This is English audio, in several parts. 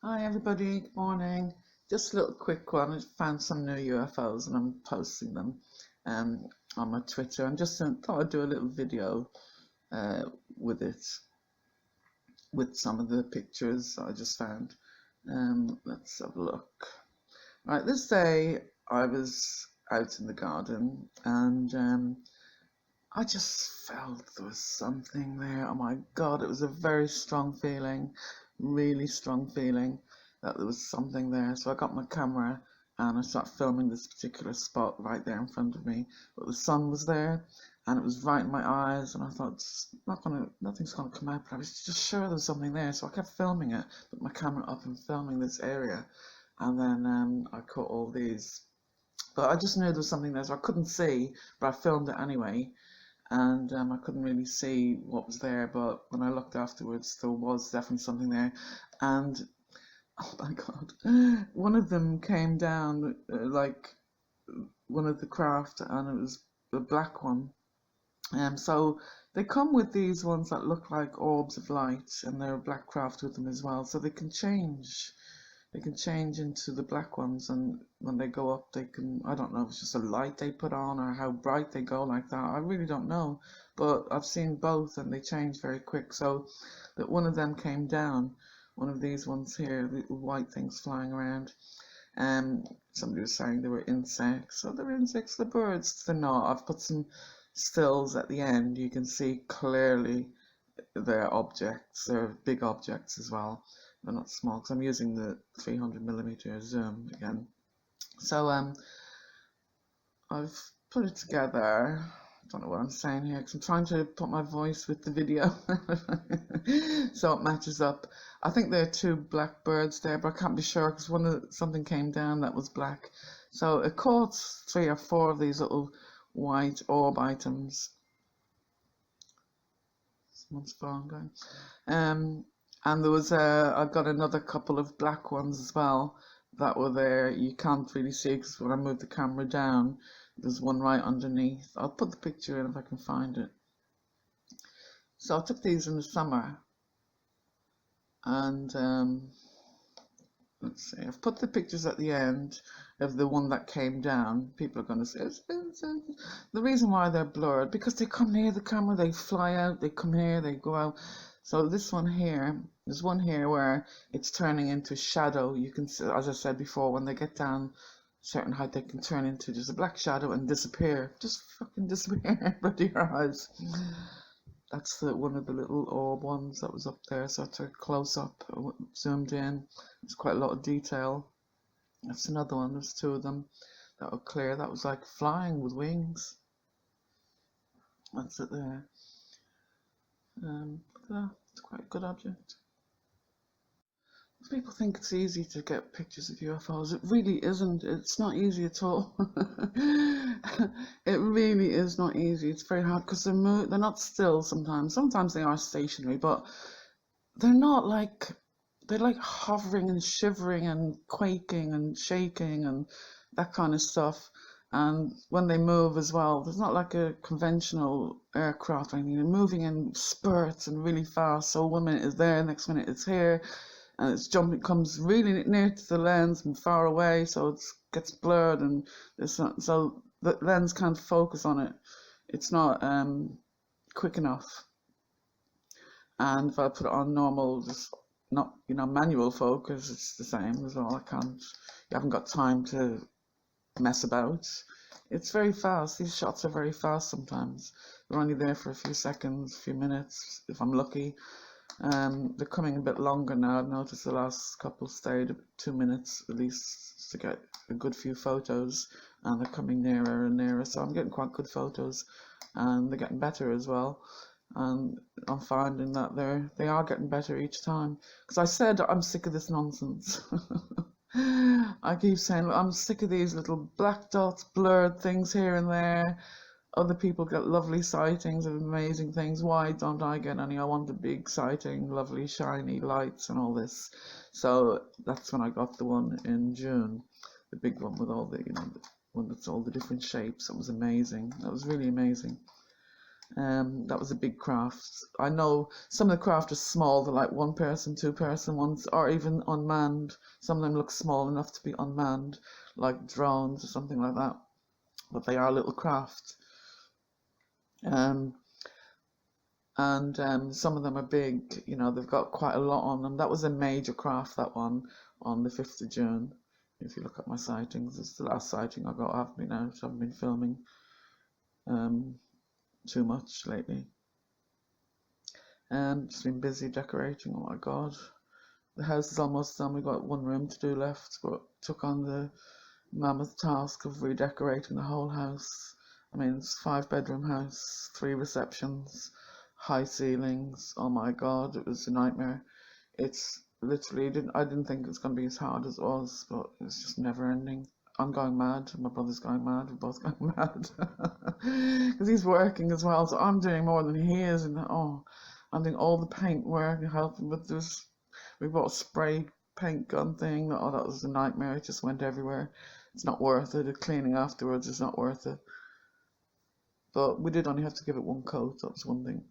Hi everybody, good morning. Just a little quick one. I found some new UFOs and I'm posting them on my Twitter. And just thought I'd do a little video with it, with some of the pictures I just found. Let's have a look. Right, this day I was out in the garden and I just felt there was something there. Oh my God, it was a very strong feeling, really strong feeling that there was something there. So I got my camera and I started filming this particular spot right there in front of me. But the sun was there and it was right in my eyes, and I thought nothing's gonna come out, but I was just sure there was something there. So I kept filming it, put my camera up and filming this area, and then I caught all these. But I just knew there was something there, so I couldn't see, but I filmed it anyway, and I couldn't really see what was there, but when I looked afterwards there was definitely something there. And oh my God, one of them came down, like one of the craft, and it was a black one. So they come with these ones that look like orbs of light, and they're black craft with them as well, so they can change into the black ones, and when they go up they can, I don't know if it's just a light they put on or how bright they go like that, I really don't know, but I've seen both and they change very quick. So that one of them came down, one of these ones here, the white things flying around. Somebody was saying they were insects. So they're insects, the birds, they're not. I've put some stills at the end, you can see clearly they're objects, they're big objects as well. They're not small because I'm using the 300mm zoom again. So I've put it together. I don't know what I'm saying here because I'm trying to put my voice with the video so it matches up. I think there are two black birds there, but I can't be sure because something came down that was black. So it caught 3 or 4 of these little white orb items. Someone's phone going. And there was I got another couple of black ones as well that were there. You can't really see because when I move the camera down, there's one right underneath. I'll put the picture in if I can find it. So I took these in the summer, and let's see, I've put the pictures at the end of the one that came down. People are going to say, the reason why they're blurred, because they come near the camera, they fly out, they come here, they go out. So this one here, there's one here where it's turning into shadow. You can see, as I said before, when they get down a certain height, they can turn into just a black shadow and disappear. Just fucking disappear in front of your eyes. That's one of the little orb ones that was up there. So I took a close up, zoomed in. There's quite a lot of detail. That's another one. There's 2 of them that were clear. That was like flying with wings. That's it there. It's quite a good object. People think it's easy to get pictures of UFOs. It really isn't. It's not easy at all. It really is not easy. It's very hard because they're not still sometimes. Sometimes they are stationary, but they're not like, they're like hovering and shivering and quaking and shaking and that kind of stuff. And when they move as well, there's not like a conventional aircraft or anything. They're moving in spurts and really fast. So 1 minute is there, next minute it's here, and it's jumping, comes really near to the lens and far away, so it gets blurred, and so the lens can't focus on it. It's not quick enough. And if I put it on normal, just not manual focus, it's the same as well. You haven't got time to mess about. It's very fast. These shots are very fast sometimes. They're only there for a few seconds, a few minutes, if I'm lucky. They're coming a bit longer now. I've noticed the last couple stayed 2 minutes at least to get a good few photos, and they're coming nearer and nearer, so I'm getting quite good photos, and they're getting better as well. And I'm finding that they are getting better each time, because I said I'm sick of this nonsense. I keep saying, look, I'm sick of these little black dots, blurred things here and there. Other people get lovely sightings of amazing things. Why don't I get any? I want a big sighting, lovely shiny lights and all this. So that's when I got the one in June, the big one with all the, the one that's all the different shapes. That was amazing. That was really amazing. That was a big craft. I know some of the craft are small, they're like 1 person, 2 person ones, or even unmanned. Some of them look small enough to be unmanned, like drones or something like that. But they are little craft. Um, and some of them are big, they've got quite a lot on them. That was a major craft, that one, on the 5th of June. If you look at my sightings, it's the last sighting I got. I haven't been out, I haven't been filming too much lately. Just been busy decorating. Oh my God. The house is almost done. We've got one room to do left, but took on the mammoth task of redecorating the whole house. I mean, it's a 5 bedroom house, 3 receptions, high ceilings. Oh my God, it was a nightmare. It's literally, I didn't think it was going to be as hard as it was, but it's just never ending. I'm going mad. My brother's going mad. We're both going mad because he's working as well. So I'm doing more than he is, and I'm doing all the paint work and helping with this. We bought a spray paint gun thing. Oh, that was a nightmare. It just went everywhere. It's not worth it. The cleaning afterwards is not worth it. But we did only have to give it 1 coat. That was one thing.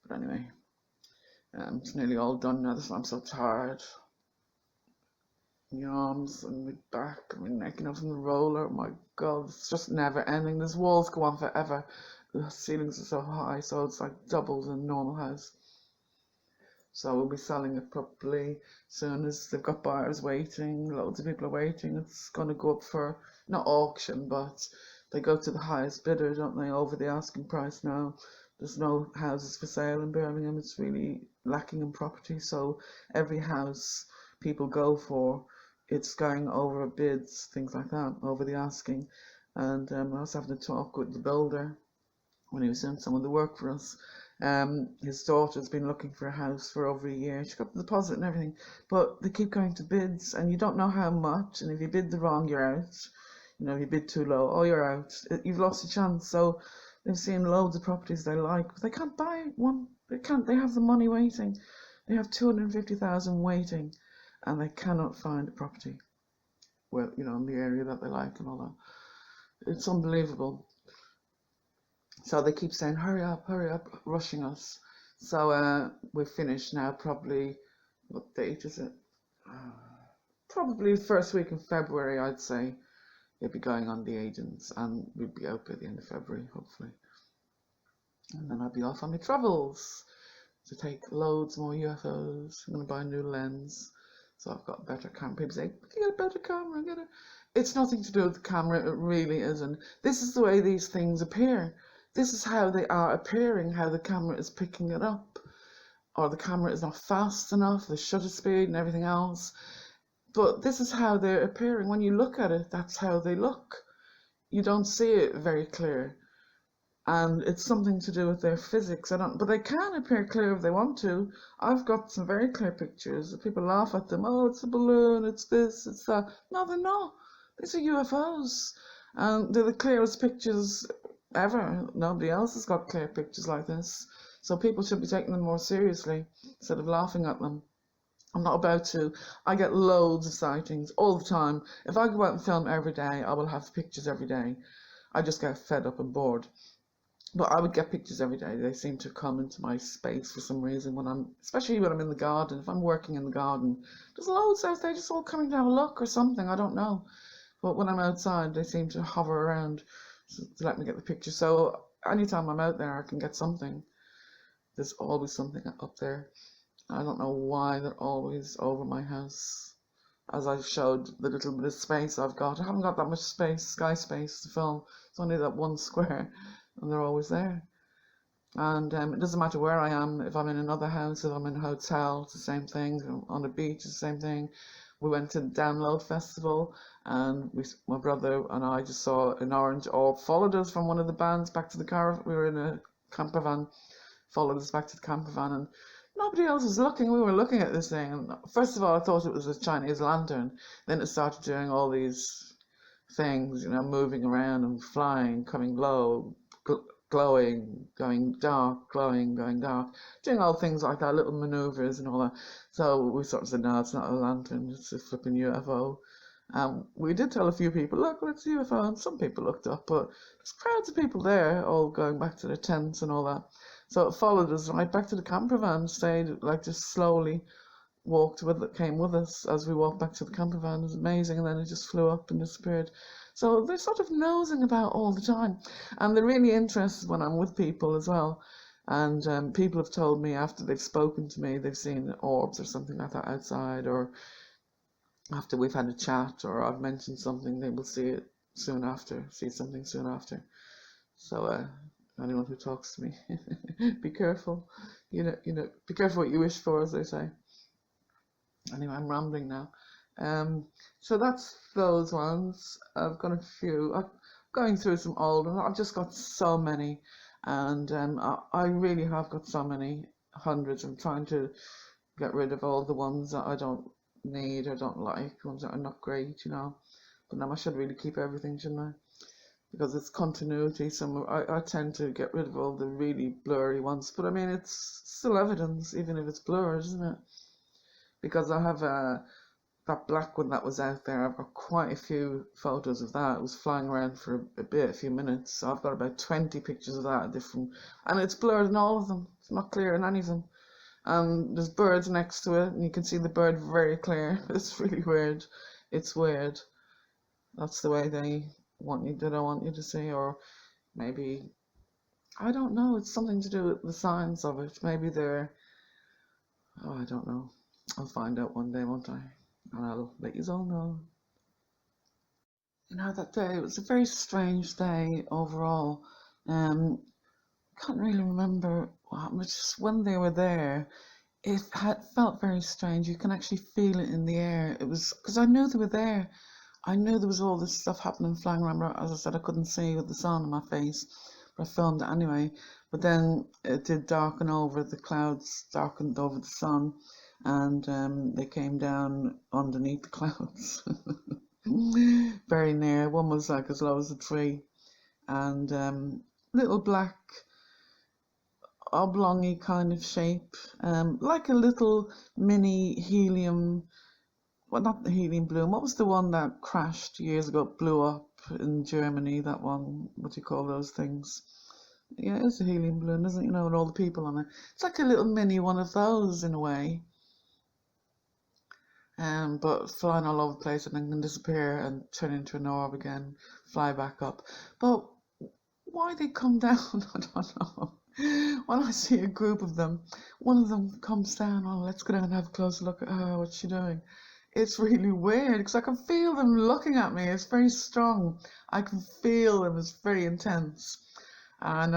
But anyway, it's nearly all done now. I'm so tired. My arms and my back and my neck, from the roller. Oh my God, it's just never ending. These walls go on forever. The ceilings are so high, so it's like double the normal house. So we'll be selling it properly soon as they've got buyers waiting. Loads of people are waiting. It's going to go up for, not auction, but they go to the highest bidder, don't they, over the asking price now. There's no houses for sale in Birmingham. It's really lacking in property. So every house people go for, it's going over bids, things like that, over the asking. And I was having a talk with the builder when he was doing some of the work for us. His daughter's been looking for a house for over a year. She got the deposit and everything, but they keep going to bids, and you don't know how much. And if you bid the wrong, you're out. If you bid too low, you're out. You've lost a chance. So they've seen loads of properties they like, but they can't buy one. They can't. They have the money waiting. They have 250,000 waiting, and they cannot find a property. Well, in the area that they like and all that. It's unbelievable. So they keep saying, hurry up, rushing us. So we're finished now, probably, what date is it? Probably the first week in February, I'd say. They'll be going on the agents, and we'll be out by the end of February, hopefully. And then I'll be off on my travels to take loads more UFOs. I'm going to buy a new lens, so I've got a better camera. People say, get a better camera, It's nothing to do with the camera, it really isn't. This is the way these things appear. This is how they are appearing, how the camera is picking it up. Or the camera is not fast enough, the shutter speed and everything else. But this is how they're appearing. When you look at it, that's how they look. You don't see it very clear. And it's something to do with their physics. But they can appear clear if they want to. I've got some very clear pictures. People laugh at them. Oh, it's a balloon, it's this, it's that. No, they're not. These are UFOs. And they're the clearest pictures ever. Nobody else has got clear pictures like this. So people should be taking them more seriously instead of laughing at them. I'm not about to. I get loads of sightings all the time. If I go out and film every day, I will have pictures every day. I just get fed up and bored. But I would get pictures every day. They seem to come into my space for some reason especially when I'm in the garden. If I'm working in the garden, there's loads out there just all coming to have a look or something. I don't know. But when I'm outside, they seem to hover around to let me get the picture. So anytime I'm out there, I can get something. There's always something up there. I don't know why they're always over my house. As I showed the little bit of space I've got. I haven't got that much space, sky space to film. It's only that 1 square, and they're always there. And it doesn't matter where I am. If I'm in another house, if I'm in a hotel, it's the same thing. On a beach, it's the same thing. We went to the Download Festival, and my brother and I just saw an orange orb, followed us from one of the bands back to the car. We were in a camper van, followed us back to the camper van, and nobody else was looking. We were looking at this thing, and first of all, I thought it was a Chinese lantern. Then it started doing all these things, moving around and flying, coming low, glowing, going dark, glowing, going dark, doing all things like that, little maneuvers and all that. So we sort of said, no, it's not a lantern, it's a flipping UFO. We did tell a few people, look, it's a UFO, and some people looked up, but there's crowds of people there, all going back to their tents and all that. So it followed us right back to the camper van, stayed, like, just slowly walked with it, came with us as we walked back to the camper van. It was amazing, and then it just flew up and disappeared. So they're sort of nosing about all the time, and they're really interested when I'm with people as well. And people have told me after they've spoken to me, they've seen orbs or something like that outside, or after we've had a chat, or I've mentioned something, they will see it soon after, see something soon after. So anyone who talks to me, be careful. Be careful what you wish for, as they say. Anyway, I'm rambling now. So that's those ones. I've got a few. I'm going through some old ones. I've just got so many, and I really have got so many, hundreds. I'm trying to get rid of all the ones that I don't need or don't like, ones that are not great, But now I should really keep everything, shouldn't I? Because it's continuity. I tend to get rid of all the really blurry ones, but I mean, it's still evidence, even if it's blurred, isn't it? Because I have that black one that was out there. I've got quite a few photos of that. It was flying around for a few minutes. So I've got about 20 pictures of that, and it's blurred in all of them. It's not clear in any of them. There's birds next to it, and you can see the bird very clear. It's really weird. It's weird. That's the way they don't want you to see, or maybe, I don't know, it's something to do with the science of it. Maybe I don't know. I'll find out one day, won't I? And I'll let you all know. That day, it was a very strange day overall. Can't really remember what happened, but just when they were there, it had felt very strange. You can actually feel it in the air. It was because I knew they were there. I knew there was all this stuff happening, flying around. As I said, I couldn't see with the sun on my face, but I filmed it anyway. But then it did darken over, the clouds darkened over the sun, and they came down underneath the clouds, very near. One was like as low as a tree, and little black oblongy kind of shape, like a little mini helium. Well, not the helium balloon. What was the one that crashed years ago, blew up in Germany? That one, what do you call those things? Yeah, it's a helium balloon, isn't it? With all the people on it. It's like a little mini one of those in a way. But flying all over the place and then can disappear and turn into an orb again, fly back up. But why they come down, I don't know. When I see a group of them, one of them comes down, oh, let's go down and have a closer look at her, what's she doing? It's really weird because I can feel them looking at me. It's very strong. I can feel them. It's very intense. And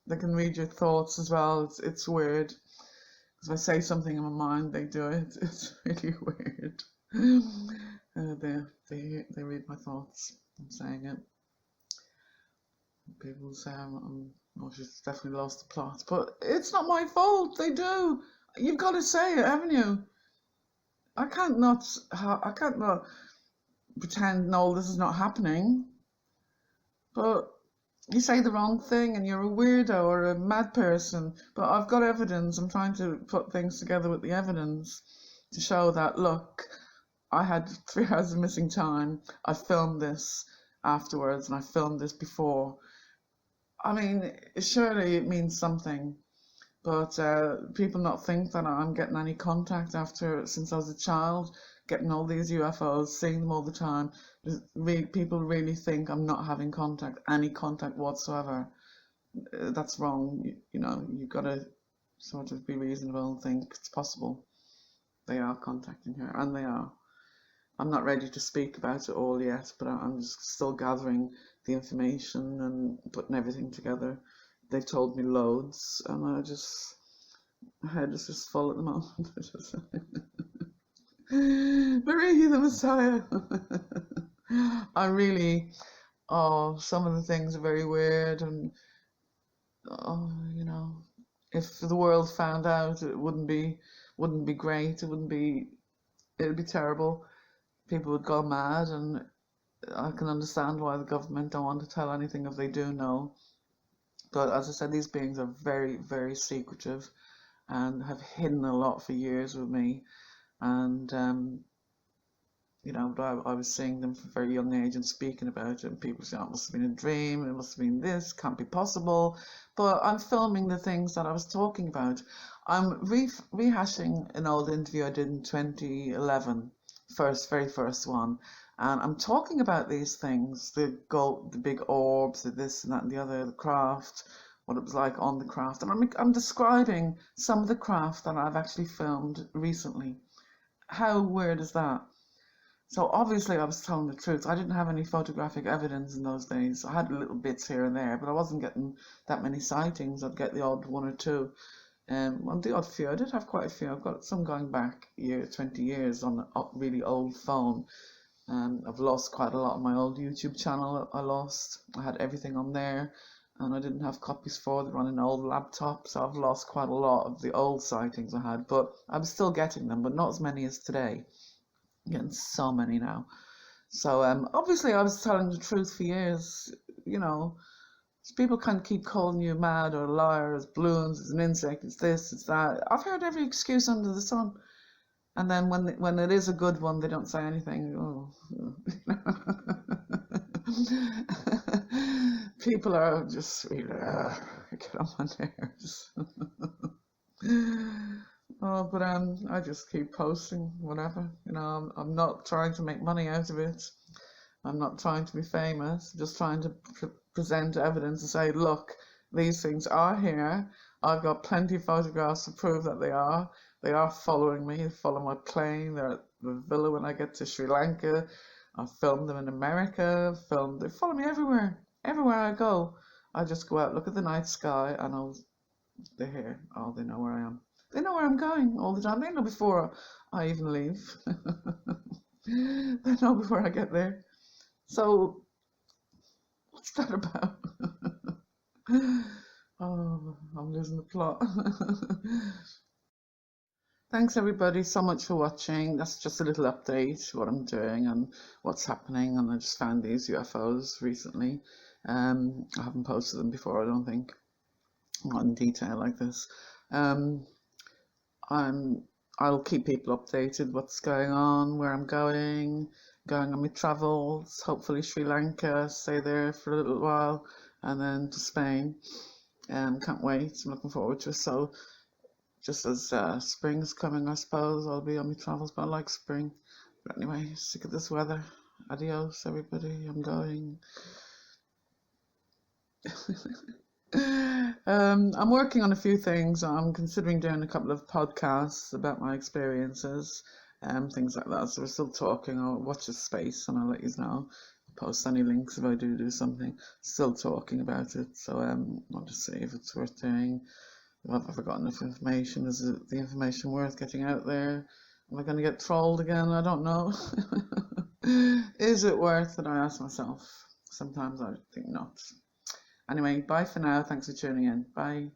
they can read your thoughts as well. It's weird. If I say something in my mind, they do it. It's really weird. They read my thoughts. I'm saying it. People say she's definitely lost the plot, but it's not my fault. They do. You've got to say it, haven't you? I can't not pretend no, this is not happening. But you say the wrong thing and you're a weirdo or a mad person. But I've got evidence. I'm trying to put things together with the evidence to show that, look, I had 3 hours of missing time. I filmed this afterwards and I filmed this before. I mean, surely it means something. But people not think that I'm getting any contact since I was a child, getting all these UFOs, seeing them all the time. People really think I'm not having any contact whatsoever. That's wrong. You've got to sort of be reasonable and think it's possible. They are contacting her, and they are. I'm not ready to speak about it all yet, but I'm just still gathering the information and putting everything together. They've told me loads, and my head is just full at the moment. Marie the Messiah. Some of the things are very weird, and if the world found out, it wouldn't be great. It'd be terrible. People would go mad, and I can understand why the government don't want to tell anything if they do know. But as I said, these beings are very, very secretive and have hidden a lot for years with me. And you know, but I was seeing them from a very young age and speaking about it, and people say, oh, it must have been a dream, it must have been this, can't be possible. But I'm filming the things that I was talking about. I'm rehashing an old interview I did in 2011, very first one. And I'm talking about these things, the gold, the big orbs, the this and that and the other, the craft, what it was like on the craft. And I'm describing some of the craft that I've actually filmed recently. How weird is that? So obviously I was telling the truth. I didn't have any photographic evidence in those days. I had little bits here and there, but I wasn't getting that many sightings. I'd get the odd one or two. On the odd few, I did have quite a few. I've got some going back 20 years on a really old phone. I've lost quite a lot on my old YouTube channel. I had everything on there, and I didn't have copies for it. They're on an old laptop, so I've lost quite a lot of the old sightings I had. But I'm still getting them, but not as many as today. I'm getting so many now. So obviously I was telling the truth for years. You know, people can't keep calling you mad or a liar, as balloons, it's an insect, it's this, it's that. I've heard every excuse under the sun. And then when it is a good one, they don't say anything. Oh, people are just really get on my nerves. Oh, but I just keep posting whatever. You know, I'm not trying to make money out of it. I'm not trying to be famous. I'm just trying to present evidence and say, look, these things are here. I've got plenty of photographs to prove that they are. They are following me. They follow my plane. They're at the villa when I get to Sri Lanka. I filmed them in America. They follow me everywhere. Everywhere I go, I just go out, look at the night sky, and they're here. Oh, they know where I am. They know where I'm going all the time. They know before I even leave. They know before I get there. So, what's that about? Oh, I'm losing the plot. Thanks everybody so much for watching. That's just a little update what I'm doing and what's happening. And I just found these UFOs recently. I haven't posted them before, I don't think, not in detail like this. I'll keep people updated what's going on, where I'm going on my travels, hopefully Sri Lanka, stay there for a little while, and then to Spain. Can't wait. I'm looking forward to it. So just as spring's coming, I suppose I'll be on my travels, but I like spring. But anyway, sick of this weather. Adios, everybody. I'm going. I'm working on a few things. I'm considering doing a couple of podcasts about my experiences, things like that. So we're still talking. I'll watch the space and I'll let you know. Post any links if I do something. Still talking about it. So I'll just see if it's worth doing. Have I got enough information? Is the information worth getting out there? Am I going to get trolled again? I don't know. Is it worth it? I ask myself. Sometimes I think not. Anyway, bye for now. Thanks for tuning in. Bye.